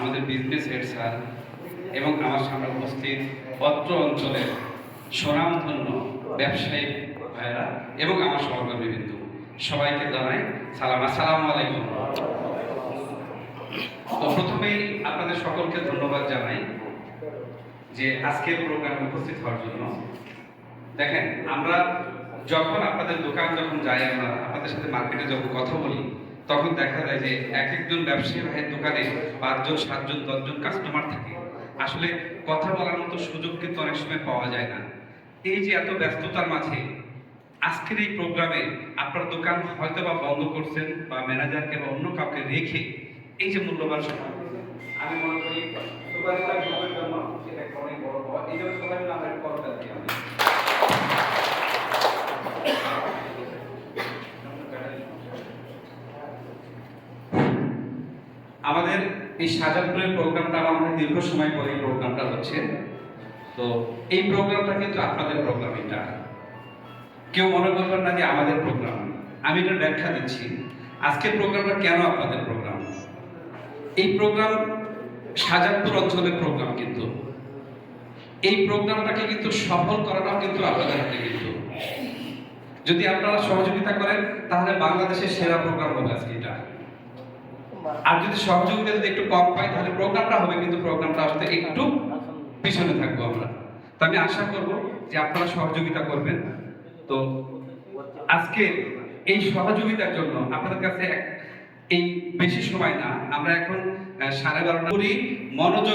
আমাদের business head sir এবং আমার সামনে উপস্থিত অত্র অঞ্চলের স্বনামধন্য ব্যবসায়ী ভাইরা এবং আমার সহকর্মীবৃন্দ সবাইকে জানাই সালাম, আসসালামু আলাইকুম। তো প্রথমেই আপনাদের সকলকে ধন্যবাদ জানাই যে আজকের প্রোগ্রামে উপস্থিত হওয়ার জন্য। দেখেন, আমরা যখন আপনাদের দোকান যখন যাই, আমরা আপনাদের সাথে মার্কেটে যখন কথা বলি, তখন দেখা যায় যে এক একজন ব্যবসায়ী ভাইয়ের দোকানে 5 জন 7 জন 10 জন কাস্টমার থাকে। আসলে কথা বলার মতো সুযোগ কিন্তু অনেক সময় পাওয়া যায় না। এই যে এত ব্যস্ততার মাঝে আজকের এই প্রোগ্রামে আপনার দোকান হয়তো বা বন্ধ করছেন বা ম্যানেজারকে বা অন্য কাউকে রেখে এই যে মূল্যবান সময়, আমি মনে করি সুপারস্টার গ্রুপের জন্য সেটা একটা অনেক বড় পাওয়া। এই জন্য সবাই মিলে আমরা করতে দিই। আমাদের এই শাহজাদপুরের প্রোগ্রামটা আমাদের দীর্ঘ সময় পরে এই প্রোগ্রামটা হচ্ছে। তো এই প্রোগ্রামটা কিন্তু আপনাদের প্রোগ্রাম। এটা কেউ মনে করবেন না যে আমাদের প্রোগ্রাম। আমি এটা ব্যাখ্যা দিচ্ছি আজকের প্রোগ্রামটা কেন আপনাদের প্রোগ্রাম। এই প্রোগ্রাম শাহজাদপুর অঞ্চলের প্রোগ্রাম, কিন্তু এই প্রোগ্রামটাকে কিন্তু সফল করাটাও কিন্তু আপনাদের হাতে। কিন্তু যদি আপনারা সহযোগিতা করেন তাহলে বাংলাদেশের সেরা প্রোগ্রাম হবে আজকে এটা। আর যদি সহযোগিতা যদি একটু কম পাই তাহলে প্রোগ্রামটা হবে, কিন্তু প্রোগ্রামটা আসতে একটু পিছনে থাকবো আমরা। তো আমি আশা করব যে আপনারা সহযোগিতা করবেন। তো আজকে এই সহযোগিতার জন্য আপনাদের কাছে এই বেশি সময় না, আমরা এখন 12:30 করি মনোযোগ